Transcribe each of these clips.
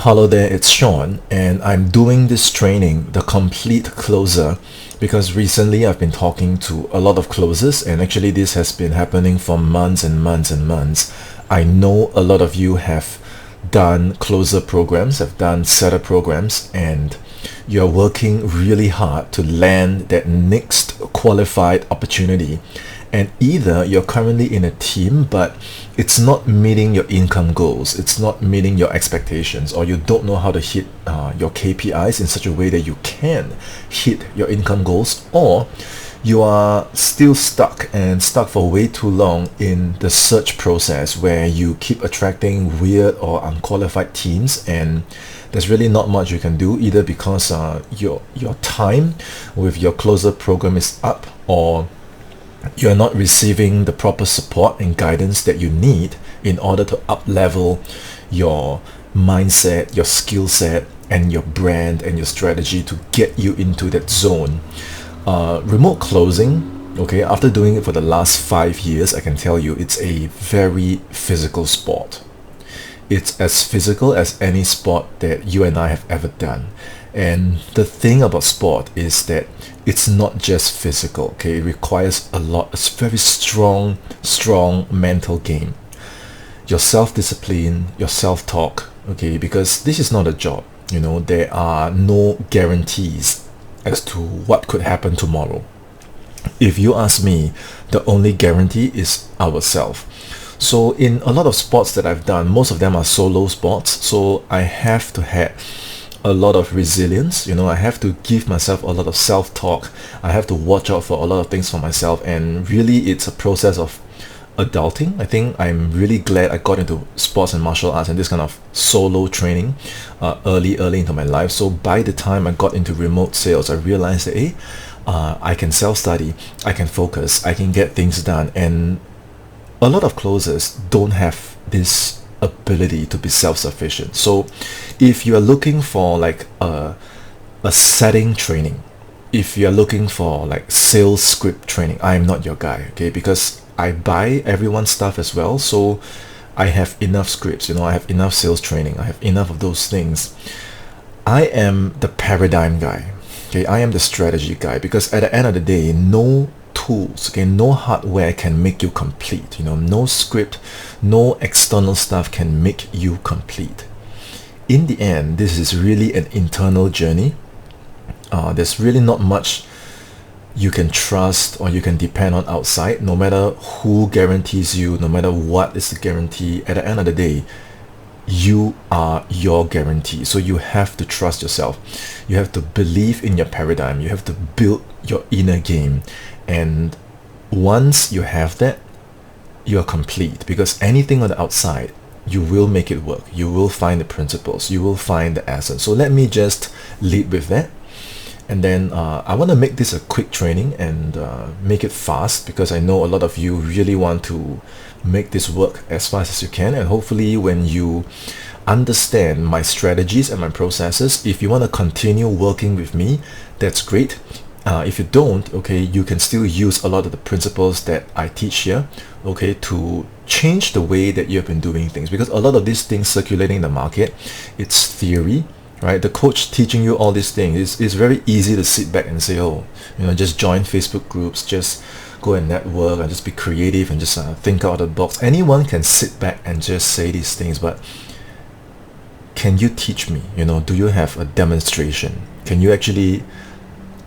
Hello there, it's Sean, and I'm doing this training, the complete closer, because recently I've been talking to a lot of closers, and actually this has been happening for months and months and months. I know a lot of you have done closer programs, have done setup programs, and you're working really hard to land that next qualified opportunity. And either you're currently in a team, but it's not meeting your income goals, it's not meeting your expectations, or you don't know how to hit your KPIs in such a way that you can hit your income goals, or you are still stuck for way too long in the search process where you keep attracting weird or unqualified teams, and there's really not much you can do, either because your time with your closer program is up, or you're not receiving the proper support and guidance that you need in order to up level your mindset, your skill set, and your brand and your strategy to get you into that zone. Remote closing, okay, after doing it for the last 5 years, I can tell you it's a very physical sport. It's as physical as any sport that you and I have ever done. And the thing about sport is that it's not just physical, okay? It requires a lot. It's very strong mental game. Your self-discipline, your self-talk, okay? Because this is not a job, there are no guarantees as to what could happen tomorrow. If you ask me, the only guarantee is ourselves. So in a lot of sports that I've done, most of them are solo sports, so I have to have a lot of resilience. I have to give myself a lot of self-talk. I have to watch out for a lot of things for myself, and really it's a process of adulting. I think I'm really glad I got into sports and martial arts and this kind of solo training early into my life. So by the time I got into remote sales, I realized that I can self-study, I can focus, I can get things done, and a lot of closers don't have this ability to be self-sufficient. So if you are looking for like a setting training, if you are looking for like sales script training, I am not your guy, okay? Because I buy everyone's stuff as well, so I have enough scripts, I have enough sales training, I have enough of those things. I am the paradigm guy, okay? I am the strategy guy, because at the end of the day, no tools, okay, no hardware can make you complete. No script, no external stuff can make you complete. In the end, this is really an internal journey. There's really not much you can trust or you can depend on outside. No matter who guarantees you, no matter what is the guarantee, at the end of the day, you are your guarantee. So you have to trust yourself. You have to believe in your paradigm. You have to build your inner game. And once you have that, you are complete, because anything on the outside, you will make it work. You will find the principles. You will find the essence. So let me just lead with that. And then I want to make this a quick training and make it fast, because I know a lot of you really want to make this work as fast as you can. And hopefully when you understand my strategies and my processes, if you want to continue working with me, that's great. If you don't, okay, you can still use a lot of the principles that I teach here, okay, to change the way that you've been doing things. Because a lot of these things circulating in the market, it's theory, right? The coach teaching you all these things is very easy to sit back and say, just join Facebook groups, just go and network and just be creative and just think out of the box. Anyone can sit back and just say these things, but can you teach me? Do you have a demonstration? Can you actually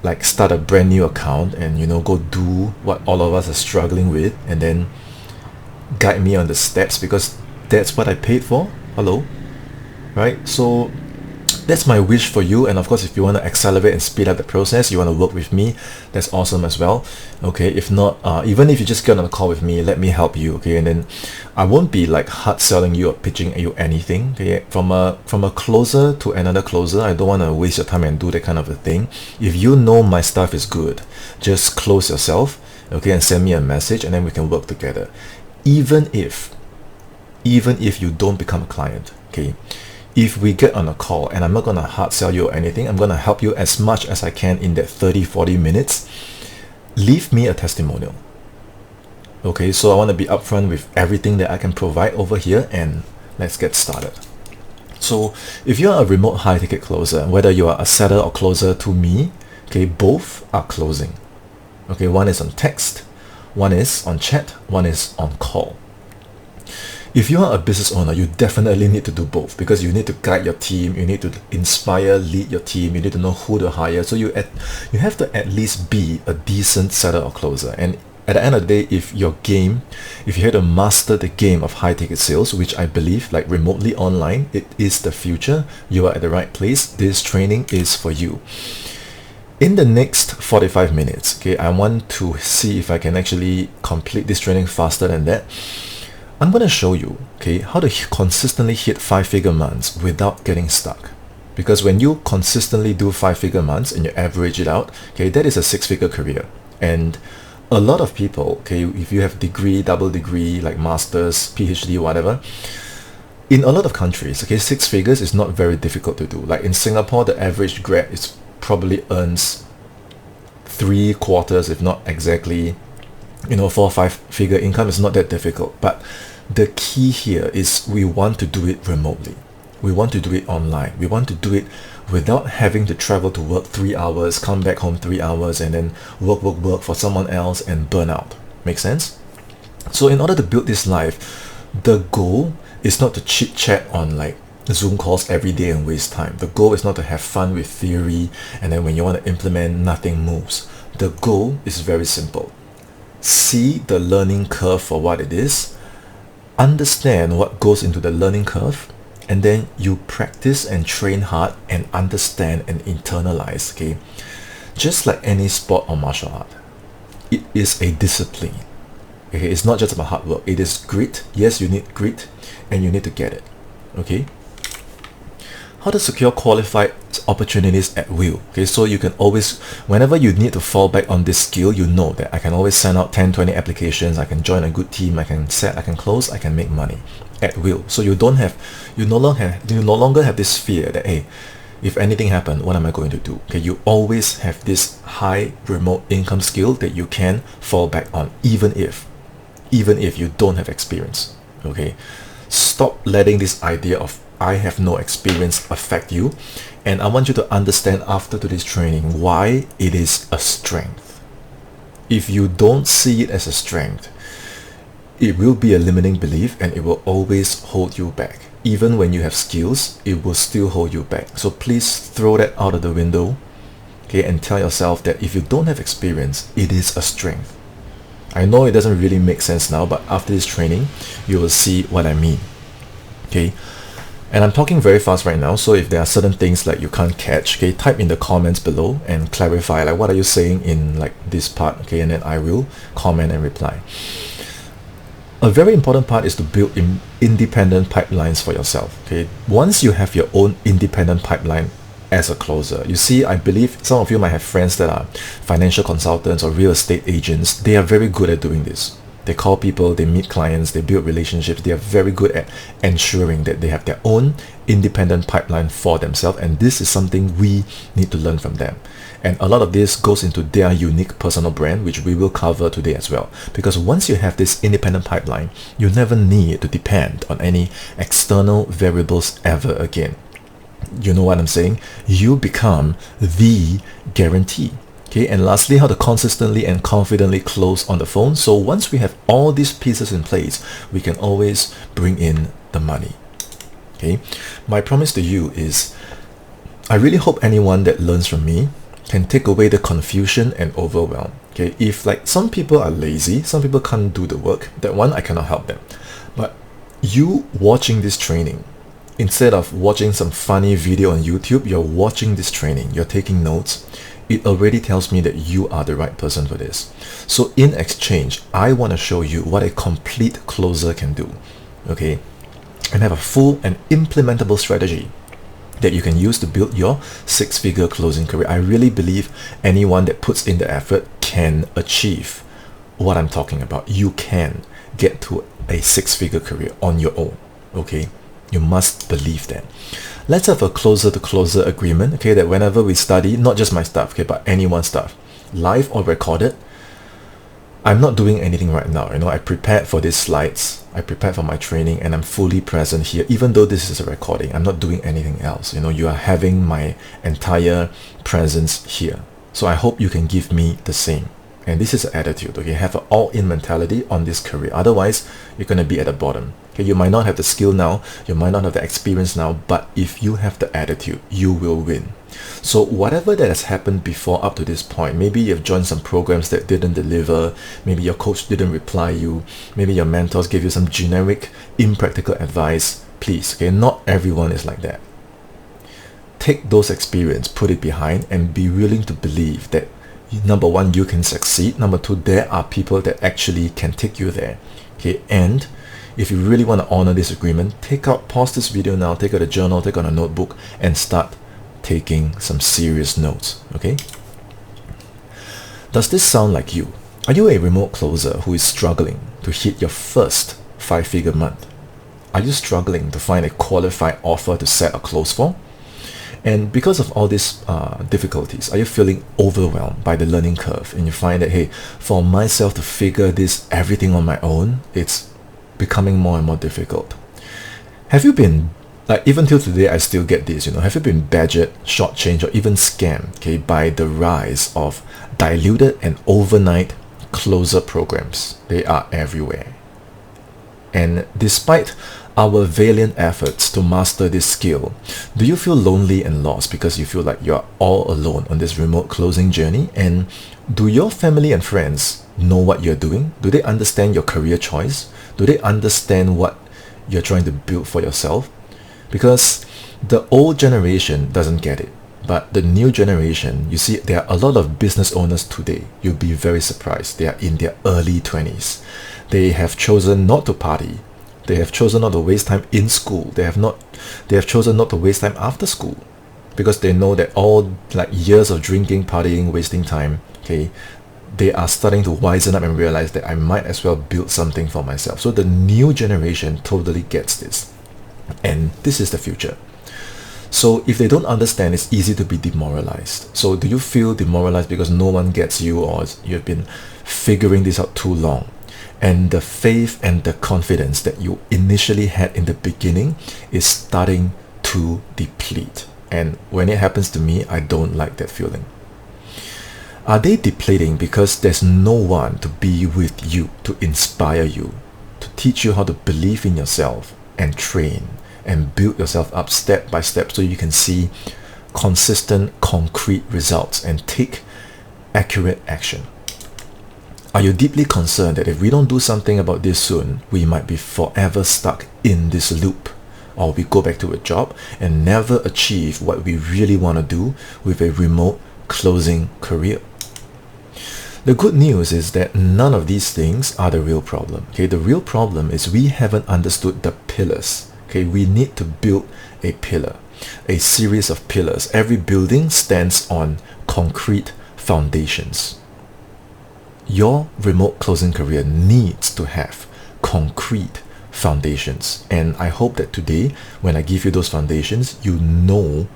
like start a brand new account and go do what all of us are struggling with, and then guide me on the steps? Because that's what I paid for. Hello, right? So that's my wish for you. And of course, if you want to accelerate and speed up the process, you want to work with me, that's awesome as well, okay? If not, even if you just get on a call with me, let me help you, okay? And then I won't be like hard selling you or pitching you anything, okay? From a closer to another closer, I don't want to waste your time and do that kind of a thing. If you know my stuff is good, just close yourself, okay, and send me a message, and then we can work together. Even if you don't become a client, okay? If we get on a call, and I'm not going to hard sell you or anything, I'm going to help you as much as I can in that 30-40 minutes. Leave me a testimonial. Okay, so I want to be upfront with everything that I can provide over here, and let's get started. So if you're a remote high ticket closer, whether you are a setter or closer to me, okay, both are closing. Okay, one is on text, one is on chat, one is on call. If you are a business owner, you definitely need to do both, because you need to guide your team, you need to inspire, lead your team, you need to know who to hire. So you have to at least be a decent setter or closer. And at the end of the day, if you're here to master the game of high ticket sales, which I believe, like remotely online, it is the future, you are at the right place. This training is for you. In the next 45 minutes, okay, I want to see if I can actually complete this training faster than that. I'm going to show you, okay, how to consistently hit 5-figure months without getting stuck. Because when you consistently do 5-figure months and you average it out, okay, that is a 6-figure career. And a lot of people, okay, if you have degree, double degree, like masters, PhD, whatever, in a lot of countries, okay, 6 figures is not very difficult to do. Like in Singapore, the average grad is probably earns 3/4, if not exactly, 4 or 5-figure income. Is not that difficult. But the key here is we want to do it remotely. We want to do it online. We want to do it without having to travel to work 3 hours, come back home 3 hours, and then work for someone else and burn out. Make sense? So in order to build this life, the goal is not to chit chat on like Zoom calls every day and waste time. The goal is not to have fun with theory and then when you want to implement, nothing moves. The goal is very simple. See the learning curve for what it is, understand what goes into the learning curve, and then you practice and train hard and understand and internalize. Okay, just like any sport or martial art, it is a discipline. Okay, it's not just about hard work. It is grit. Yes, you need grit and you need to get it. Okay, how to secure qualified opportunities at will. Okay, so you can always, whenever you need to fall back on this skill, you know that I can always send out 10-20 applications, I can join a good team, I can set, I can close, I can make money at will. So you no longer have this fear that, hey, if anything happens, what am I going to do? Okay, you always have this high remote income skill that you can fall back on, even if you don't have experience. Okay, stop letting this idea of I have no experience affect you, and I want you to understand after today's training why it is a strength. If you don't see it as a strength, it will be a limiting belief and it will always hold you back. Even when you have skills, it will still hold you back. So please throw that out of the window, okay, and tell yourself that if you don't have experience, it is a strength. I know it doesn't really make sense now, but after this training, you will see what I mean. Okay. And I'm talking very fast right now, so if there are certain things like you can't catch, okay, type in the comments below and clarify, like what are you saying in like this part, okay, and then I will comment and reply. A very important part is to build independent pipelines for yourself. Okay, once you have your own independent pipeline as a closer, you see, I believe some of you might have friends that are financial consultants or real estate agents. They are very good at doing this. They call people, they meet clients, they build relationships. They are very good at ensuring that they have their own independent pipeline for themselves, and this is something we need to learn from them. And a lot of this goes into their unique personal brand, which we will cover today as well. Because once you have this independent pipeline, you never need to depend on any external variables ever again. You know what I'm saying? You become the guarantee. Okay, and lastly, how to consistently and confidently close on the phone. So once we have all these pieces in place, we can always bring in the money. Okay, my promise to you is I really hope anyone that learns from me can take away the confusion and overwhelm. Okay, if like some people are lazy, some people can't do the work, that one I cannot help them. But you watching this training, instead of watching some funny video on YouTube, you're watching this training, you're taking notes. It already tells me that you are the right person for this. So in exchange, I want to show you what a complete closer can do. Okay, and have a full and implementable strategy that you can use to build your 6-figure closing career. I really believe anyone that puts in the effort can achieve what I'm talking about. You can get to a 6-figure career on your own. Okay, you must believe that. Let's have a closer to closer agreement, okay, that whenever we study, not just my stuff, okay, but anyone's stuff, live or recorded, I'm not doing anything right now. I prepared for these slides, I prepared for my training, and I'm fully present here. Even though this is a recording, I'm not doing anything else. You are having my entire presence here. So I hope you can give me the same. And this is an attitude, okay? Have an all-in mentality on this career. Otherwise, you're going to be at the bottom. Okay, you might not have the skill now, you might not have the experience now, but if you have the attitude, you will win. So whatever that has happened before up to this point, maybe you've joined some programs that didn't deliver, maybe your coach didn't reply you, maybe your mentors gave you some generic, impractical advice. Please, okay, not everyone is like that. Take those experience, put it behind, and be willing to believe that number one, you can succeed. Number two, there are people that actually can take you there. Okay, and if you really want to honor this agreement, pause this video now, take out a journal, take out a notebook, and start taking some serious notes. Okay? Does this sound like you? Are you a remote closer who is struggling to hit your first 5-figure month? Are you struggling to find a qualified offer to set a close for? And because of all these difficulties, are you feeling overwhelmed by the learning curve, and you find that, hey, for myself to figure this everything on my own, it's becoming more and more difficult? Have you been, like, even till today, I still get this, have you been badgered, shortchanged, or even scammed, okay, by the rise of diluted and overnight closer programs? They are everywhere. And despite our valiant efforts to master this skill, do you feel lonely and lost because you feel like you're all alone on this remote closing journey? And do your family and friends know what you're doing? Do they understand your career choice? Do they understand what you're trying to build for yourself? Because the old generation doesn't get it, but the new generation, you see, there are a lot of business owners today. You'll be very surprised. They are in their early 20s. They have chosen not to party. They have chosen not to waste time in school. They have chosen not to waste time after school, because they know that all like years of drinking, partying, wasting time, okay, they are starting to wisen up and realize that I might as well build something for myself. So the new generation totally gets this, and this is the future. So if they don't understand, it's easy to be demoralized. So do you feel demoralized because no one gets you, or you've been figuring this out too long? And the faith and the confidence that you initially had in the beginning is starting to deplete. And when it happens to me, I don't like that feeling. Are they depleting because there's no one to be with you, to inspire you, to teach you how to believe in yourself and train and build yourself up step by step so you can see consistent, concrete results and take accurate action? Are you deeply concerned that if we don't do something about this soon, we might be forever stuck in this loop, or we go back to a job and never achieve what we really want to do with a remote closing career? The good news is that none of these things are the real problem. Okay, the real problem is we haven't understood the pillars. Okay, we need to build a pillar, a series of pillars. Every building stands on concrete foundations. Your remote closing career needs to have concrete foundations, and I hope that today, when I give you those foundations, you know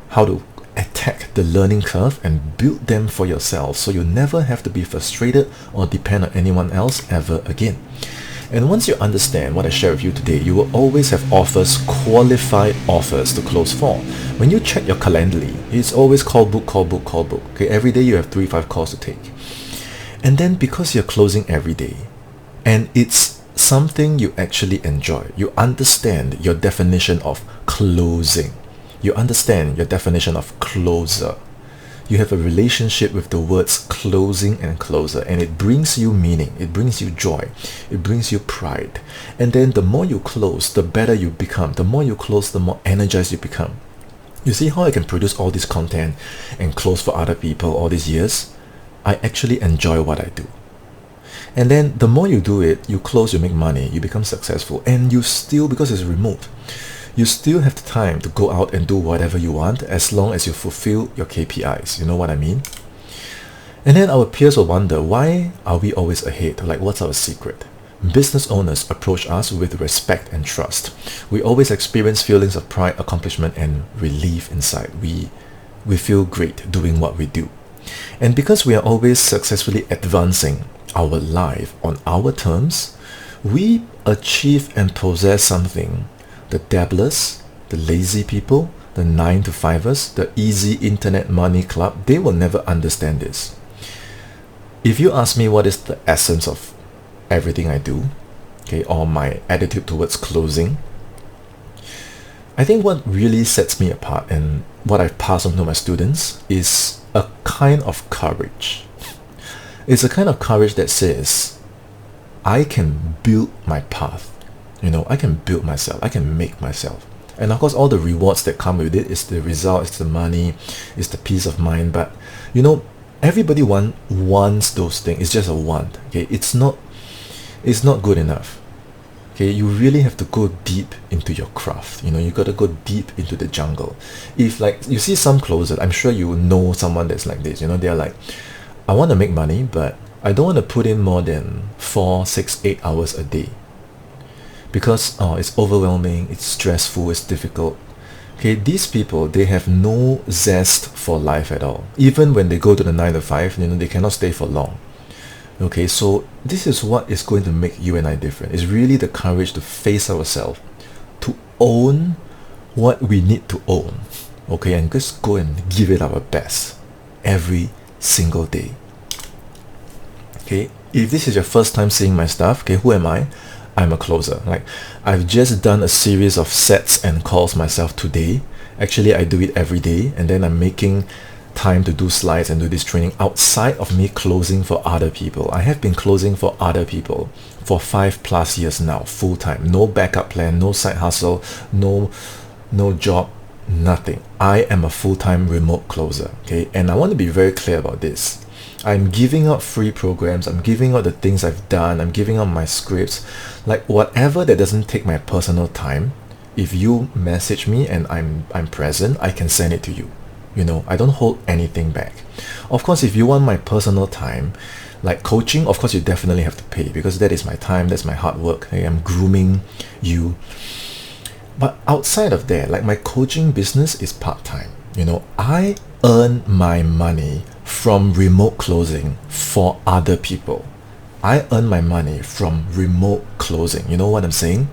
how to attack the learning curve and build them for yourself, so you never have to be frustrated or depend on anyone else ever again. And once you understand what I share with you today, you will always have offers, qualified offers to close for. When you check your Calendly, it's always call book, call book, call book. Okay, every day you have 3-5 calls to take. And then because you're closing every day, and it's something you actually enjoy, you understand your definition of closing. You understand your definition of closer. You have a relationship with the words closing and closer, and it brings you meaning, it brings you joy, it brings you pride. And then the more you close, the better you become. The more you close, the more energized you become. You see how I can produce all this content and close for other people all these years? I actually enjoy what I do. And then the more you do it, you close, you make money, you become successful, and you still, because it's remote, you still have the time to go out and do whatever you want as long as you fulfill your KPIs. You know what I mean? And then our peers will wonder, why are we always ahead? Like, what's our secret? Business owners approach us with respect and trust. We always experience feelings of pride, accomplishment, and relief inside. We feel great doing what we do. And because we are always successfully advancing our life on our terms, we achieve and possess something the dabblers, the lazy people, the 9-to-5ers, the easy internet money club, they will never understand this. If you ask me what is the essence of everything I do, okay, or my attitude towards closing, I think what really sets me apart and what I pass on to my students is a kind of courage. It's a kind of courage that says, I can build my path. I can build myself. I can make myself. And of course, all the rewards that come with it is the result, it's the money, it's the peace of mind. But, everybody wants those things. It's just a want. Okay, it's not good enough. Okay, you really have to go deep into your craft. You got to go deep into the jungle. If you see some closers, I'm sure you know someone that's like this. They're like, I want to make money, but I don't want to put in more than 4, 6, 8 hours a day because it's overwhelming, it's stressful, it's difficult. Okay, these people, they have no zest for life at all. Even when they go to the 9-to-5, they cannot stay for long. Okay, so this is what is going to make you and I different. It's really the courage to face ourselves, to own what we need to own. Okay, and just go and give it our best every single day. Okay, if this is your first time seeing my stuff, okay, who am I? I'm a closer. I've just done a series of sets and calls myself today. Actually, I do it every day, and then I'm making time to do slides and do this training outside of me closing for other people. I have been closing for other people for 5+ years now, full time. No backup plan, no side hustle, no job, nothing. I am a full-time remote closer. Okay, and I want to be very clear about this. I'm giving out free programs, I'm giving out the things I've done, I'm giving out my scripts, whatever that doesn't take my personal time. If you message me and I'm present, I can send it to you. I don't hold anything back. Of course, if you want my personal time, like coaching, of course you definitely have to pay, because that is my time, that's my hard work. Okay? I'm grooming you. But outside of that, my coaching business is part-time. I earn my money from remote closing for other people. I earn my money from remote closing. You know what I'm saying?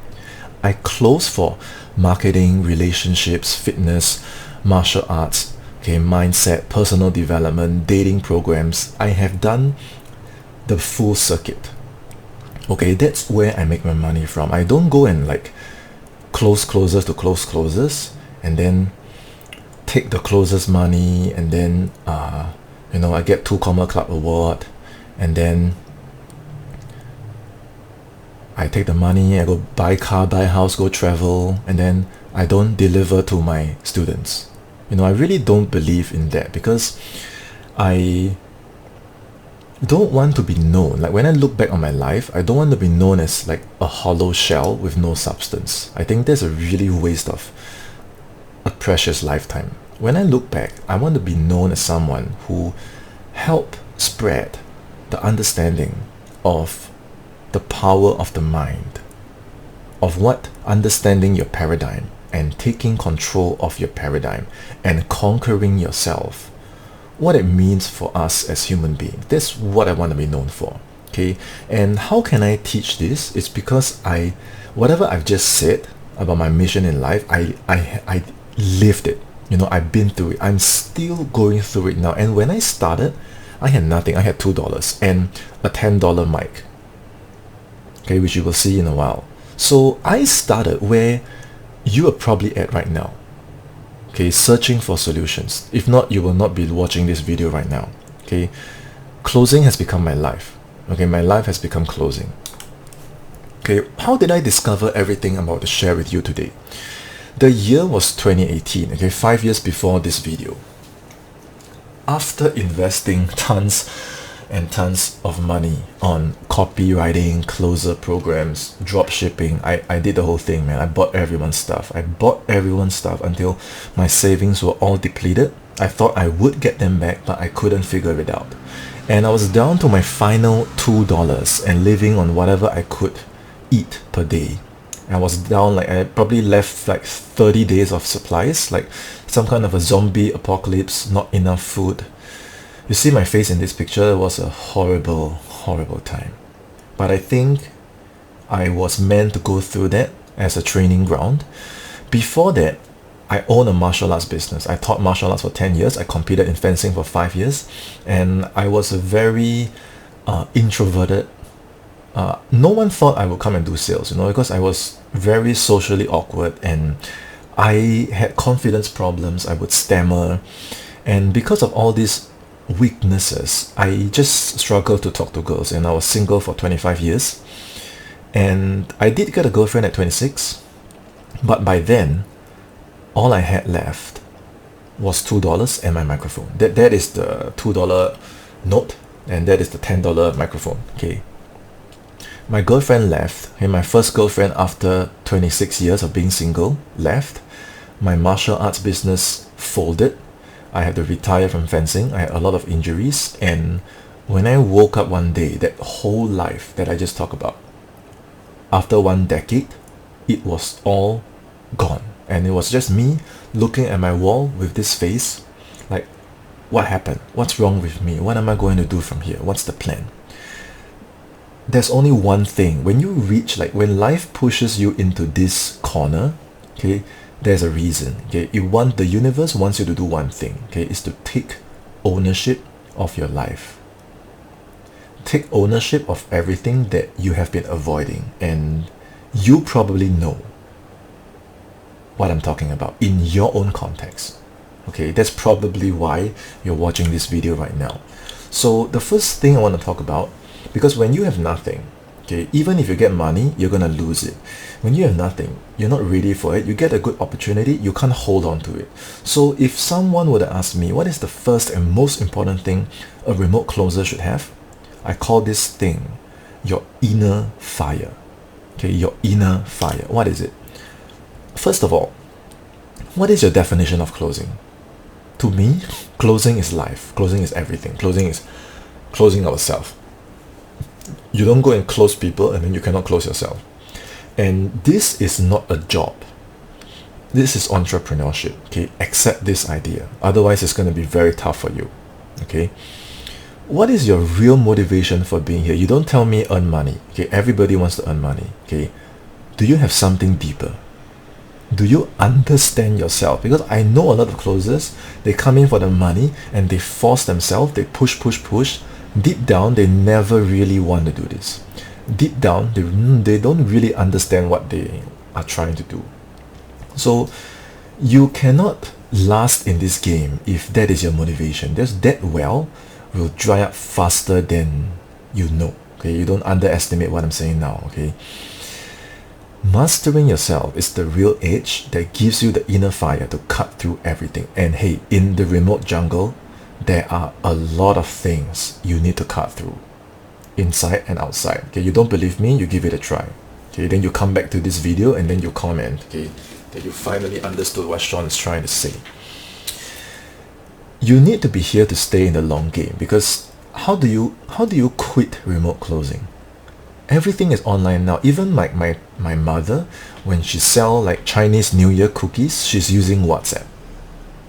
I close for marketing, relationships, fitness, martial arts, okay, mindset, personal development, dating programs. I have done the full circuit. Okay, that's where I make my money from. I don't go and close closers to close closers and then take the closers money and then I get 2 Comma Club award and then I take the money, I go buy car, buy house, go travel, and then I don't deliver to my students. I really don't believe in that, because I don't want to be known. When I look back on my life, I don't want to be known as a hollow shell with no substance. I think that's a really waste of a precious lifetime. When I look back, I want to be known as someone who helped spread the understanding of the power of the mind, of what understanding your paradigm and taking control of your paradigm and conquering yourself, what it means for us as human beings. That's what I want to be known for. Okay, and how can I teach this? It's because whatever I've just said about my mission in life, I lived it. I've been through it. I'm still going through it now. And when I started, I had nothing. I had $2 and a $10 mic, okay, which you will see in a while. So I started where you are probably at right now, okay, searching for solutions. If not, you will not be watching this video right now. Okay, closing has become my life. Okay, my life has become closing. Okay, how did I discover everything I'm about to share with you today? The year was 2018, okay, 5 years before this video. After investing tons and tons of money on copywriting, closer programs, drop shipping, I did the whole thing, man. I bought everyone's stuff. I bought everyone's stuff until my savings were all depleted. I thought I would get them back, but I couldn't figure it out. And I was down to my final $2 and living on whatever I could eat per day. I was down, I probably left 30 days of supplies, some kind of a zombie apocalypse, not enough food. You see my face in this picture. It was a horrible, horrible time. But I think I was meant to go through that as a training ground. Before that, I own a martial arts business. I taught martial arts for 10 years. I competed in fencing for 5 years. And I was a very introverted. No one thought I would come and do sales, because I was very socially awkward and I had confidence problems. I would stammer. And because of all these weaknesses, I just struggled to talk to girls. And I was single for 25 years. And I did get a girlfriend at 26. But by then, all I had left was $2 and my microphone. That is the $2 note, and that is the $10 microphone. Okay. My girlfriend left. Okay, my first girlfriend after 26 years of being single left. My martial arts business folded. I had to retire from fencing. I had a lot of injuries, and when I woke up one day, that whole life that I just talked about, after 1 decade, it was all gone. And it was just me looking at my wall with this face, like, what happened? What's wrong with me? What am I going to do from here? What's the plan? There's only one thing. When you reach, like, when life pushes you into this corner, okay, there's a reason. Okay, the universe wants you to do one thing. Okay, is to take ownership of your life. Take ownership of everything that you have been avoiding, and you probably know what I'm talking about in your own context. Okay, that's probably why you're watching this video right now. So the first thing I want to talk about, because when you have nothing, okay, even if you get money, you're gonna lose it. When you have nothing, you're not ready for it. You get a good opportunity, you can't hold on to it. So if someone were to ask me, what is the first and most important thing a remote closer should have? I call this thing your inner fire. Okay, your inner fire. What is it? First of all, what is your definition of closing? To me, closing is life. Closing is everything. Closing is closing ourselves. You don't go and close people and then you cannot close yourself. And this is not a job. This is entrepreneurship. Okay, accept this idea. Otherwise, it's going to be very tough for you. Okay. What is your real motivation for being here? You don't tell me earn money. Okay, everybody wants to earn money. Okay. Do you have something deeper? Do you understand yourself? Because I know a lot of closers, they come in for the money and they force themselves, they push. Deep down, they never really want to do this. Deep down, they don't really understand what they are trying to do. So you cannot last in this game if that is your motivation. That well will dry up faster than you know. Okay, you don't underestimate what I'm saying now. Okay. Mastering yourself is the real edge that gives you the inner fire to cut through everything. And hey, in the remote jungle, there are a lot of things you need to cut through, inside and outside. Okay, you don't believe me? You give it a try. Okay, then you come back to this video and then you comment. Okay, that you finally understood what Sean is trying to say. You need to be here to stay in the long game, because how do you quit remote closing? Everything is online now. Even like my mother, when she sell like Chinese New Year cookies, she's using WhatsApp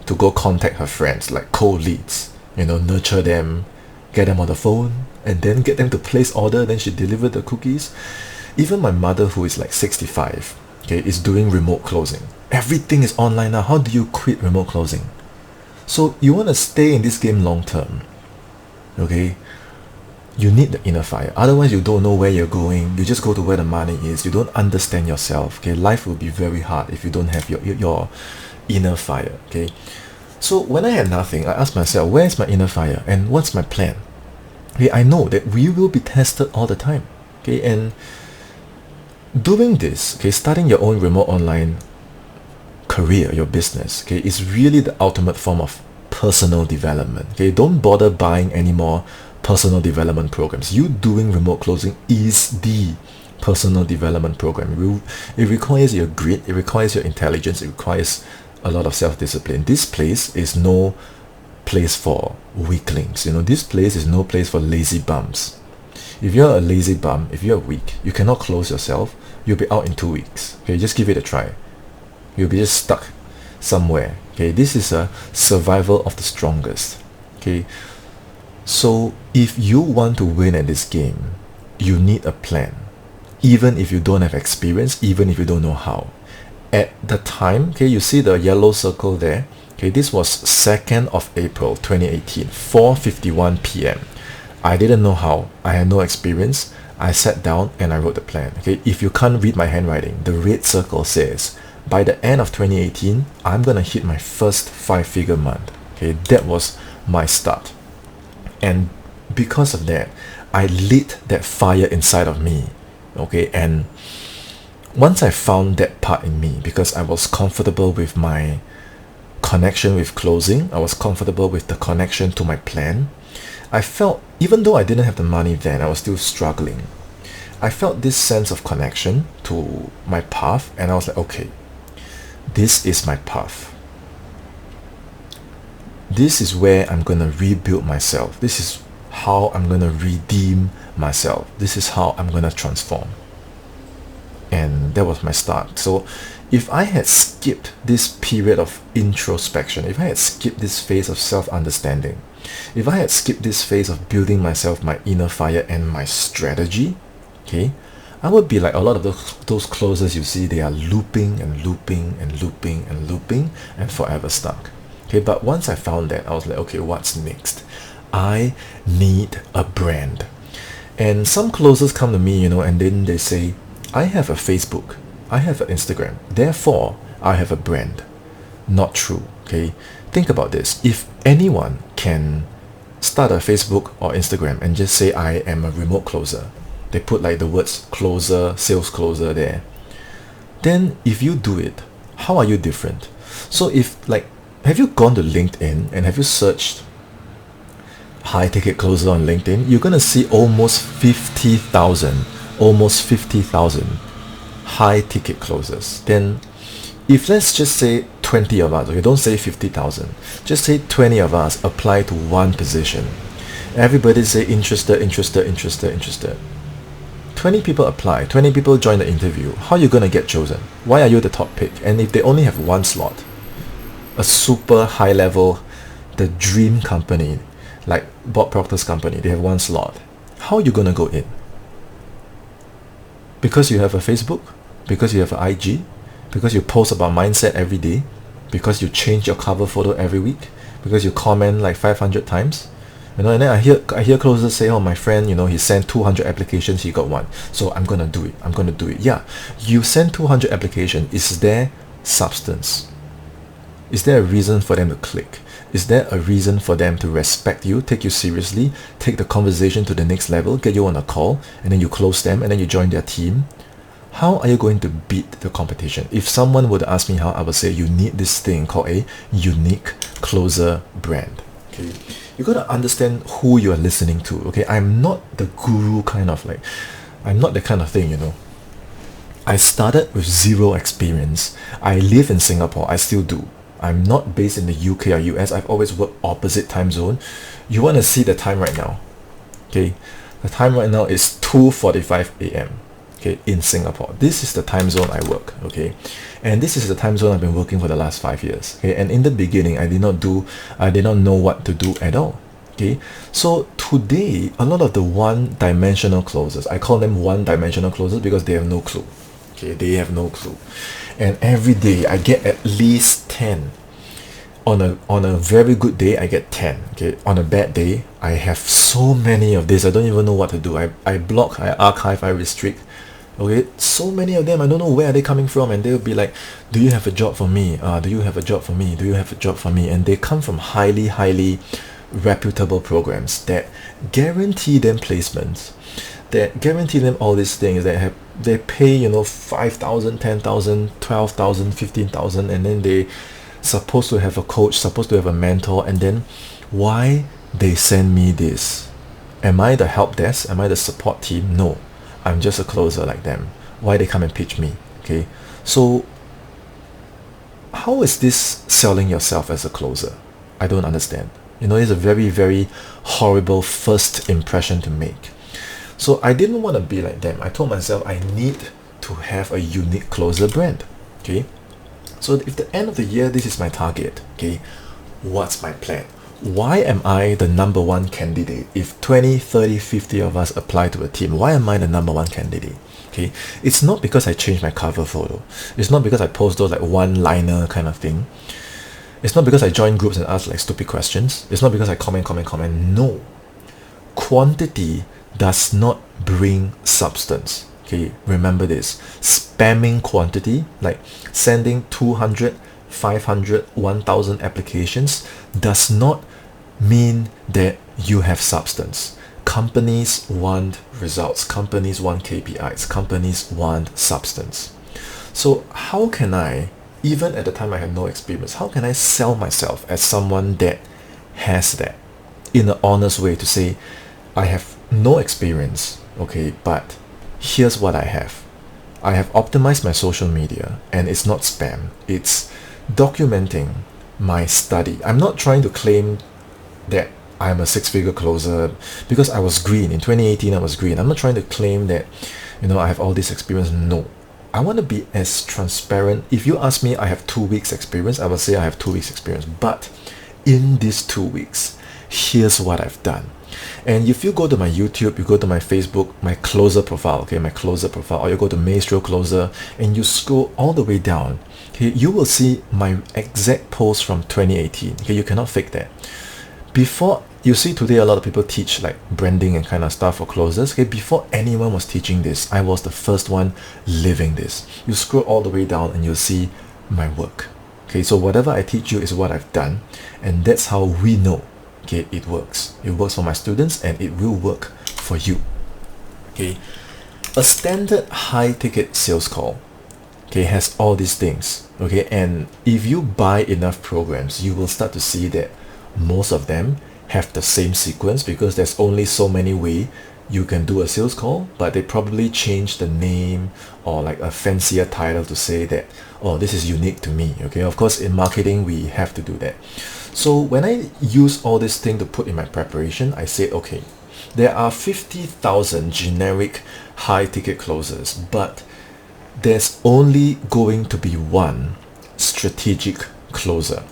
to go contact her friends, like cold leads, nurture them, get them on the phone, and then get them to place order. Then she delivered the cookies. Even my mother, who is like 65, okay, is doing remote closing. Everything is online now. How do you quit remote closing? So you want to stay in this game long term, okay? You need the inner fire. Otherwise, you don't know where you're going. You just go to where the money is. You don't understand yourself. Okay, life will be very hard if you don't have your inner fire. Okay, so when I had nothing, I asked myself, where's my inner fire and what's my plan? Okay, I know that we will be tested all the time. Okay, and doing this, okay, starting your own remote online career, your business, okay, is really the ultimate form of personal development. Okay, don't bother buying any more personal development programs. You doing remote closing is the personal development program. It requires your grit, it requires your intelligence, it requires a lot of self-discipline. This place is no place for weaklings. This place is no place for lazy bums. If you're a lazy bum, if you're weak, you cannot close yourself, you'll be out in 2 weeks. Okay, just give it a try. You'll be just stuck somewhere. Okay, this is a survival of the strongest. Okay, So if you want to win at this game, you need a plan. Even if you don't have experience, even if you don't know how. At the time, okay, you see the yellow circle there. Okay, this was 2nd of April 2018, 4:51 p.m. I didn't know how. I had no experience. I sat down and I wrote the plan. Okay, if you can't read my handwriting, the red circle says, by the end of 2018, I'm gonna hit my first 5-figure month. Okay, that was my start. And because of that, I lit that fire inside of me. Okay, and once I found that part in me, because I was comfortable with my connection with closing, I was comfortable with the connection to my plan, I felt, even though I didn't have the money then, I was still struggling. I felt this sense of connection to my path, and I was like, okay, this is my path. This is where I'm going to rebuild myself. This is how I'm going to redeem myself. This is how I'm going to transform. And that was my start. So if I had skipped this period of introspection, if I had skipped this phase of self-understanding, if I had skipped this phase of building myself, my inner fire and my strategy, okay, I would be like a lot of those closers you see, they are looping and looping and looping and looping and forever stuck. Okay, but once I found that, I was like, okay, what's next? I need a brand. And some closers come to me, and then they say, I have a Facebook, I have an Instagram, therefore I have a brand. Not true. Okay, think about this. If anyone can start a Facebook or Instagram and just say I am a remote closer, they put like the words closer, sales closer there, then if you do it, how are you different? So if like, have you gone to LinkedIn and have you searched high ticket closer on LinkedIn? You're gonna see almost 50,000 high ticket closers. Then if let's just say 20 of us, okay, don't say 50,000, just say 20 of us apply to one position. Everybody say interested. 20 people apply, 20 people join the interview. How are you going to get chosen? Why are you the top pick? And if they only have one slot, a super high level, the dream company, like Bob Proctor's company, they have one slot. How are you going to go in? Because you have a Facebook? Because you have an IG? Because you post about mindset every day? Because you change your cover photo every week? Because you comment like 500 times? And then I hear closers say, oh, my friend, he sent 200 applications, he got one. So I'm going to do it. Yeah, you send 200 applications. Is there substance? Is there a reason for them to click? Is there a reason for them to respect you, take you seriously, take the conversation to the next level, get you on a call, and then you close them, and then you join their team? How are you going to beat the competition? If someone would ask me how, I would say you need this thing called a unique closer brand. Okay, you got to understand who you are listening to. Okay, I'm not the guru kind of like, I'm not the kind of thing, I started with zero experience. I live in Singapore. I still do. I'm not based in the UK or US. I've always worked opposite time zone. You want to see the time right now? Okay, the time right now is 2:45 a.m. Okay, in Singapore. This is the time zone I work. Okay, and this is the time zone I've been working for the last 5 years. Okay, and in the beginning, I did not know what to do at all. Okay, so today, a lot of the one-dimensional closers, I call them one-dimensional closers because they have no clue. Okay, they have no clue. And every day I get at least 10. On a very good day, I get 10. Okay, on a bad day, I have so many of this. I don't even know what to do. I block, I archive, I restrict. Okay, so many of them, I don't know where are they coming from, and they'll be like, do you have a job for me? Do you have a job for me? Do you have a job for me? And they come from highly reputable programs that guarantee them placements, that guarantee them all these things, that they pay 5,000, 10,000, 12,000, 15,000, and then they supposed to have a coach, supposed to have a mentor. And then why they send me this? Am I the help desk? Am I the support team? No, I'm just a closer like them. Why they come and pitch me? Okay, so how is this selling yourself as a closer? I don't understand. It's a very horrible first impression to make. So I didn't want to be like them. I told myself I need to have a unique closer brand. Okay, so if the end of the year, this is my target. Okay, what's my plan? why am I the number one candidate? If 20, 30, 50 of us apply to a team, why am I the number one candidate? Okay, it's not because I changed my cover photo. It's not because I post those like one-liner kind of thing. It's not because I join groups and ask like stupid questions. It's not because I comment. No. Quantity does not bring substance. Okay, remember this. Spamming quantity, like sending 200, 500, 1000 applications, does not mean that you have substance. Companies want results. Companies want KPIs. Companies want substance. So how can I, even at the time I had no experience, how can I sell myself as someone that has that in an honest way, to say I have no experience, okay, but here's what I have. I have optimized my social media, and it's not spam. It's documenting my study. I'm not trying to claim that I'm a six-figure closer because I was green. In 2018, I was green. I'm not trying to claim that, I have all this experience. No. I want to be as transparent. If you ask me, I have 2 weeks experience, I will say I have 2 weeks experience. But in these 2 weeks, here's what I've done. And if you go to my YouTube, you go to my Facebook, my closer profile, okay, my closer profile, or you go to Maestro Closer, and you scroll all the way down, okay, you will see my exact post from 2018. Okay, you cannot fake that. Before, you see today a lot of people teach like branding and kind of stuff for closers. Okay, before anyone was teaching this, I was the first one living this. You scroll all the way down and you'll see my work. Okay, so whatever I teach you is what I've done, and that's how we know, okay, it works. It works for my students, and it will work for you. Okay, a standard high ticket sales call, okay, has all these things. Okay, and if you buy enough programs, you will start to see that most of them have the same sequence, because there's only so many ways you can do a sales call, but they probably change the name or like a fancier title to say that, oh, this is unique to me. Okay, of course in marketing we have to do that. So when I use all this thing to put in my preparation, I say, okay, there are 50,000 generic high ticket closers, but there's only going to be one strategic closer.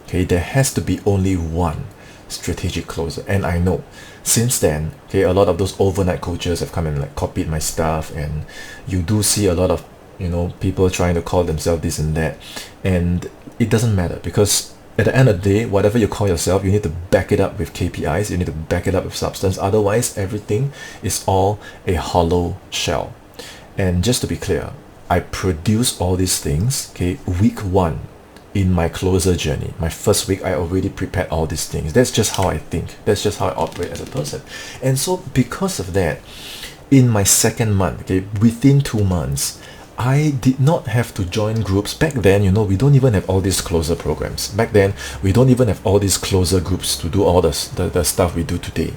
Okay, there has to be only one strategic closer. And I know since then, okay, a lot of those overnight coaches have come and like copied my stuff, and you do see a lot of people trying to call themselves this and that, and it doesn't matter, because at the end of the day, whatever you call yourself, you need to back it up with KPIs, you need to back it up with substance. Otherwise everything is all a hollow shell. And just to be clear, I produce all these things, okay, week 1 in my closer journey. My first week, I already prepared all these things. That's just how I think. That's just how I operate as a person. And so because of that, in my second month, okay, within 2 months, I did not have to join groups. Back then, we don't even have all these closer programs. Back then, we don't even have all these closer groups to do all the stuff we do today.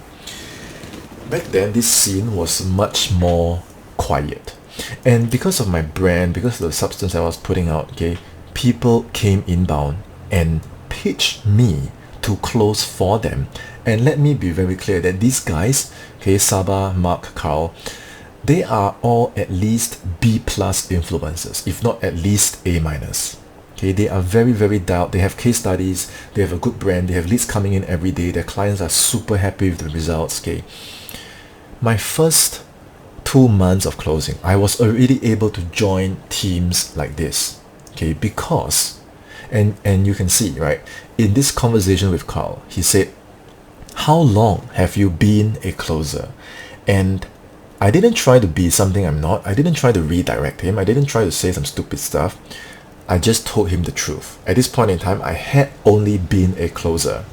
Back then, this scene was much more quiet. And because of my brand, because of the substance I was putting out, okay, people came inbound and pitched me to close for them. And let me be very clear that these guys, okay, Saba, Mark, Carl, they are all at least B+ influencers, if not at least A-. Okay, they are very, very dialed. They have case studies, they have a good brand, they have leads coming in every day, their clients are super happy with the results. Okay, my first 2 months of closing, I was already able to join teams like this. Okay, because, and you can see, right, in this conversation with Carl, he said, how long have you been a closer? And I didn't try to be something I'm not. I didn't try to redirect him. I didn't try to say some stupid stuff. I just told him the truth. At this point in time, I had only been a closer,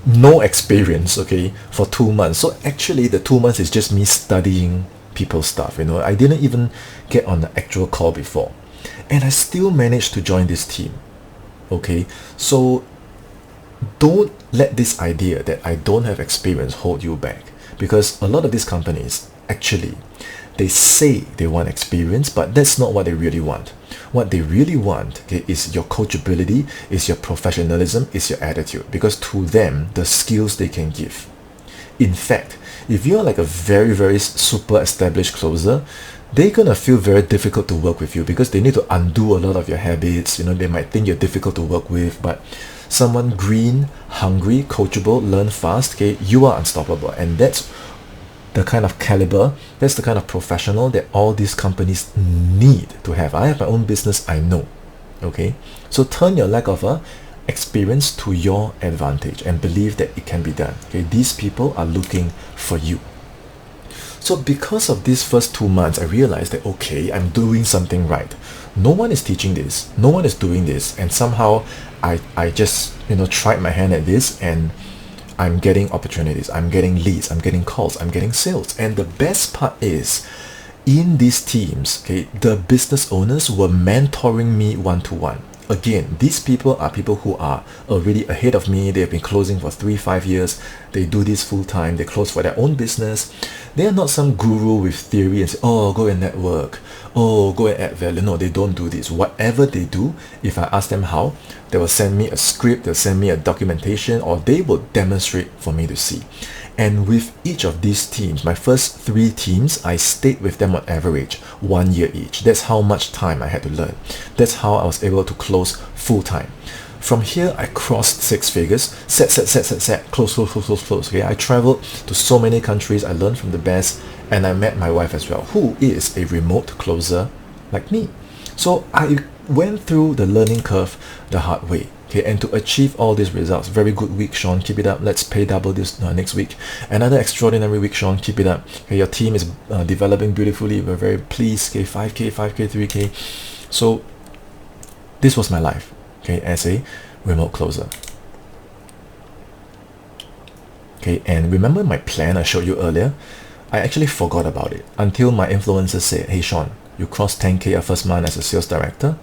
no experience, okay, for 2 months. So actually the 2 months is just me studying people's stuff. I didn't even get on the actual call before. And I still managed to join this team. Okay, so don't let this idea that I don't have experience hold you back, because a lot of these companies, actually, they say they want experience, but that's not what they really want. What they really want, okay, is your coachability, is your professionalism, is your attitude, because to them, the skills they can give. In fact, if you're like a very, very super established closer, they're gonna feel very difficult to work with you because they need to undo a lot of your habits. They might think you're difficult to work with, but someone green, hungry, coachable, learn fast, okay, you are unstoppable. And that's the kind of caliber, that's the kind of professional that all these companies need to have. I have my own business, I know. Okay, so turn your lack of experience to your advantage and believe that it can be done. Okay, these people are looking for you. So because of these first 2 months, I realized that, okay, I'm doing something right. No one is teaching this. No one is doing this. And somehow I just, tried my hand at this, and I'm getting opportunities. I'm getting leads. I'm getting calls. I'm getting sales. And the best part is, in these teams, okay, the business owners were mentoring me one-to-one. Again, these people are people who are already ahead of me. They've been closing for 3-5 years. They do this full time. They close for their own business. They are not some guru with theory and say, oh, go and network. Oh, go and add value. No, they don't do this. Whatever they do, if I ask them how, they will send me a script, they'll send me a documentation, or they will demonstrate for me to see. And with each of these teams, my first 3 teams, I stayed with them on average 1 year each. That's how much time I had to learn. That's how I was able to close full time. From here, I crossed 6 figures, close. Okay, I traveled to so many countries. I learned from the best, and I met my wife as well, who is a remote closer like me. So I went through the learning curve the hard way. Okay, and to achieve all these results, very good week, Sean. Keep it up. Let's pay double this next week. Another extraordinary week, Sean. Keep it up. Okay, your team is developing beautifully. We're very pleased. Okay, 5K, 3K. So this was my life. Okay, as a remote closer. Okay, and remember my plan I showed you earlier? I actually forgot about it until my influencer said, hey Sean, you crossed 10K your first month as a sales director.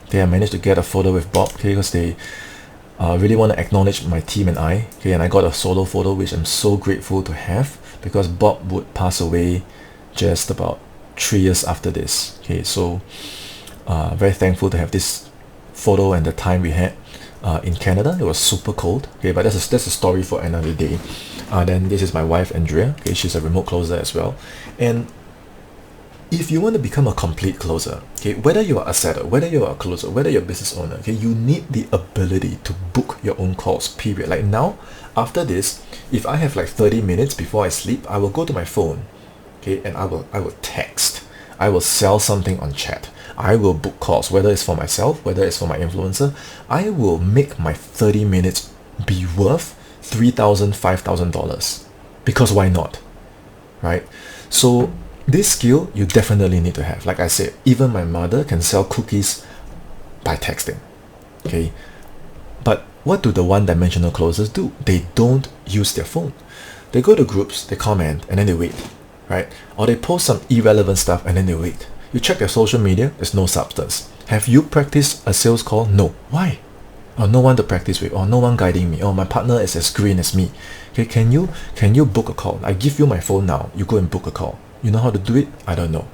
Okay, I managed to get a photo with Bob, okay, because they really want to acknowledge my team and I. Okay, and I got a solo photo, which I'm so grateful to have, because Bob would pass away just about 3 years after this. Okay, so very thankful to have this photo and the time we had in Canada. It was super cold. Okay, but that's a story for another day. Then this is my wife Andrea. Okay, she's a remote closer as well. And if you want to become a complete closer, okay, whether you are a setter, whether you are a closer, whether you're a business owner, okay, you need the ability to book your own calls, period. Like now, after this, if I have like 30 minutes before I sleep, I will go to my phone, okay, and I will text. I will sell something on chat. I will book calls, whether it's for myself, whether it's for my influencer. I will make my 30 minutes be worth $3,000, $5,000, because why not, right? So this skill you definitely need to have. Like I said, even my mother can sell cookies by texting. Okay, but what do the one-dimensional closers do? They don't use their phone. They go to groups, they comment, and then they wait, right? Or they post some irrelevant stuff and then they wait. You check their social media, there's no substance. Have you practiced a sales call? No. Why? Or no one to practice with, or no one guiding me, or my partner is as green as me. Okay, can you book a call? I give you my phone now, you go and book a call. You know how to do it? I don't know.